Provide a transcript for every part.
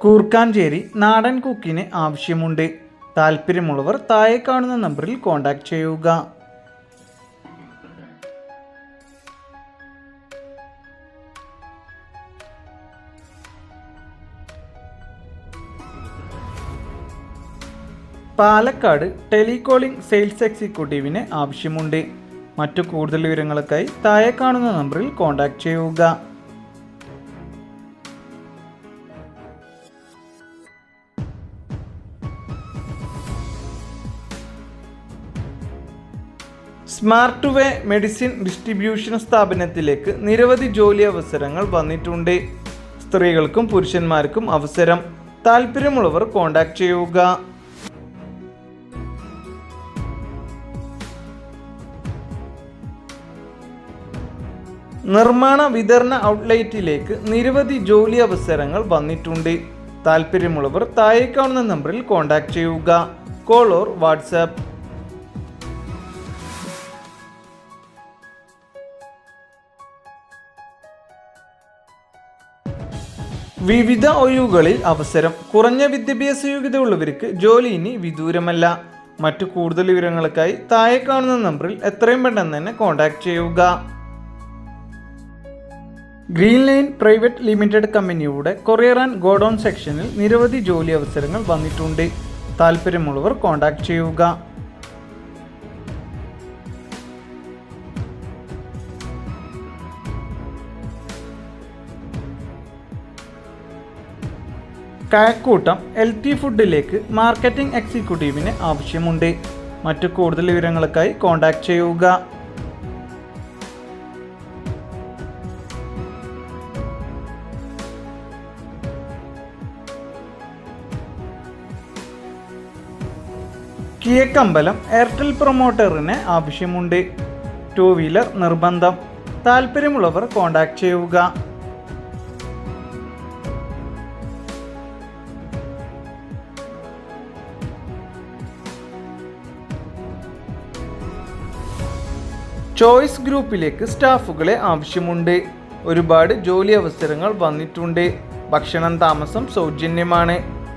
കൂർക്കാഞ്ചേരി നാടൻ കുക്കിന് ആവശ്യമുണ്ട്. താല്പര്യമുള്ളവർ താഴെ കാണുന്ന നമ്പറിൽ കോൺടാക്റ്റ് ചെയ്യുക. പാലക്കാട് ടെലികോളിംഗ് സെയിൽസ് എക്സിക്യൂട്ടീവിന് ആവശ്യമുണ്ട്. മറ്റു കൂടുതൽ വിവരങ്ങൾക്കായി താഴെ കാണുന്ന നമ്പറിൽ കോൺടാക്റ്റ് ചെയ്യുക. സ്മാർട്ട് വേ മെഡിസിൻ ഡിസ്ട്രിബ്യൂഷൻ സ്ഥാപനത്തിലേക്ക് നിരവധി ജോലി അവസരങ്ങൾ വന്നിട്ടുണ്ട്. സ്ത്രീകൾക്കും പുരുഷന്മാർക്കും അവസരം. താല്പര്യമുള്ളവർ കോൺടാക്റ്റ് ചെയ്യുക. നിർമ്മാണ വിതരണ ഔട്ട്ലെറ്റിലേക്ക് നിരവധി ജോലി അവസരങ്ങൾ വന്നിട്ടുണ്ട്. താല്പര്യമുള്ളവർ താഴെ കാണുന്ന നമ്പറിൽ കോൺടാക്റ്റ് ചെയ്യുക. Call or WhatsApp. വിവിധ ഒഴിവുകളിൽ അവസരം. കുറഞ്ഞ വിദ്യാഭ്യാസ യോഗ്യത ഉള്ളവർക്ക് ജോലി ഇനി വിദൂരമല്ല. മറ്റു കൂടുതൽ വിവരങ്ങൾക്കായി താഴെ കാണുന്ന നമ്പറിൽ എത്രയും പെട്ടെന്ന് തന്നെ കോൺടാക്റ്റ് ചെയ്യുക. ഗ്രീൻ ലൈൻ പ്രൈവറ്റ് ലിമിറ്റഡ് കമ്പനിയുടെ കൊറിയർ ആൻഡ് ഗോഡൌൺ സെക്ഷനിൽ നിരവധി ജോലി അവസരങ്ങൾ വന്നിട്ടുണ്ട്. താല്പര്യമുള്ളവർ കോൺടാക്റ്റ് ചെയ്യുക. കഴക്കൂട്ടം LT ഫുഡിലേക്ക് മാർക്കറ്റിംഗ് എക്സിക്യൂട്ടീവിന് ആവശ്യമുണ്ട്. മറ്റു കൂടുതൽ വിവരങ്ങൾക്കായി കോൺടാക്റ്റ് ചെയ്യുക. കിഴക്കമ്പലം എയർടെൽ പ്രൊമോട്ടറിന് ആവശ്യമുണ്ട്. 2 വീലർ നിർബന്ധം. താല്പര്യമുള്ളവർ കോൺടാക്റ്റ് ചെയ്യുക. ചോയ്സ് ഗ്രൂപ്പിലേക്ക് സ്റ്റാഫുകളെ ആവശ്യമുണ്ട്. ഒരുപാട് ജോലി അവസരങ്ങൾ വന്നിട്ടുണ്ട്. ഭക്ഷണം താമസം സൗജന്യമാണ്.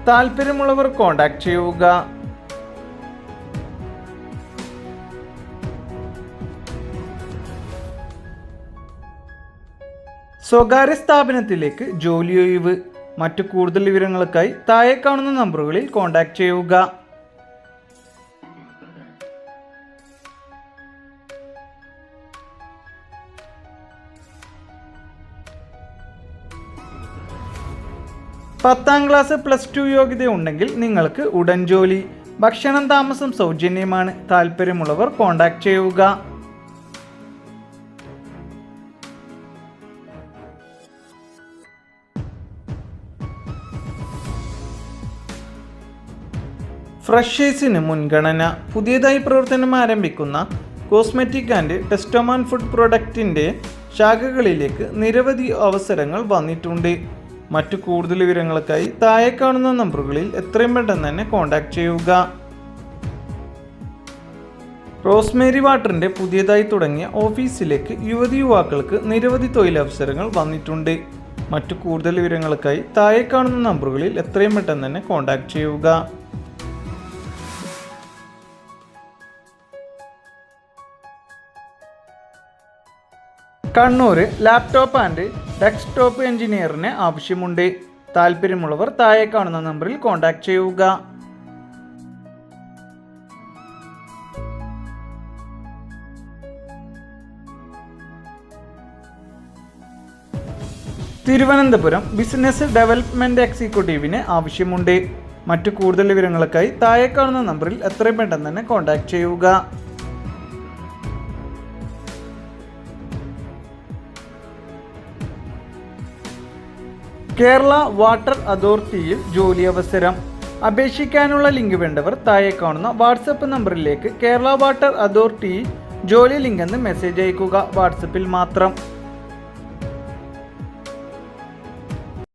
താല്പര്യമുള്ളവർ കോൺടാക്റ്റ് ചെയ്യുക. സ്വകാര്യ സ്ഥാപനത്തിലേക്ക് ജോലി ഒഴിവ്. മറ്റു കൂടുതൽ വിവരങ്ങൾക്കായി താഴെ കാണുന്ന നമ്പറുകളിൽ കോൺടാക്റ്റ് ചെയ്യുക. പത്താം ക്ലാസ് +2 യോഗ്യത ഉണ്ടെങ്കിൽ നിങ്ങൾക്ക് ഉടൻ ജോലി. ഭക്ഷണം താമസം സൗജന്യമാണ്. താല്പര്യമുള്ളവർ കോൺടാക്റ്റ് ചെയ്യുക. ഫ്രഷേഴ്സിന് മുൻഗണന. പുതിയതായി പ്രവർത്തനം ആരംഭിക്കുന്ന കോസ്മെറ്റിക് ആൻഡ് ടെസ്റ്റോമാൻ ഫുഡ് പ്രൊഡക്റ്റിൻ്റെ ശാഖകളിലേക്ക് നിരവധി അവസരങ്ങൾ വന്നിട്ടുണ്ട്. മറ്റു കൂടുതൽ വിവരങ്ങൾക്കായി താഴെ കാണുന്ന നമ്പറുകളിൽ എത്രയും പെട്ടെന്ന് തന്നെ കോൺടാക്റ്റ് ചെയ്യുക. റോസ്മേരി വാട്ടറിൻ്റെ പുതിയതായി തുടങ്ങിയ ഓഫീസിലേക്ക് യുവതിയുവാക്കൾക്ക് നിരവധി തൊഴിലവസരങ്ങൾ വന്നിട്ടുണ്ട്. മറ്റു കൂടുതൽ വിവരങ്ങൾക്കായി താഴെ കാണുന്ന നമ്പറുകളിൽ എത്രയും പെട്ടെന്ന് തന്നെ കോൺടാക്റ്റ് ചെയ്യുക. കണ്ണൂർ ലാപ്ടോപ്പ് ആൻഡ് ഡെസ്ക്ടോപ്പ് എഞ്ചിനീയറിന് ആവശ്യമുണ്ട്. താല്പര്യമുള്ളവർ താഴെ കാണുന്ന നമ്പറിൽ കോൺടാക്റ്റ് ചെയ്യുക. തിരുവനന്തപുരം ബിസിനസ് ഡെവലപ്മെന്റ് എക്സിക്യൂട്ടീവിന് ആവശ്യമുണ്ട്. മറ്റു കൂടുതൽ വിവരങ്ങൾക്കായി താഴെ കാണുന്ന നമ്പറിൽ എത്രയും പെട്ടെന്ന് തന്നെ കോൺടാക്റ്റ് ചെയ്യുക. കേരള വാട്ടർ അതോറിറ്റിയിൽ ജോലി അവസരം. അപേക്ഷിക്കാനുള്ള ലിങ്ക് വേണ്ടവർ താഴെ കാണുന്ന വാട്സപ്പ് നമ്പറിലേക്ക് കേരള വാട്ടർ അതോറിറ്റി ജോലി ലിങ്ക് എന്ന് മെസ്സേജ് അയക്കുക. വാട്സപ്പിൽ മാത്രം.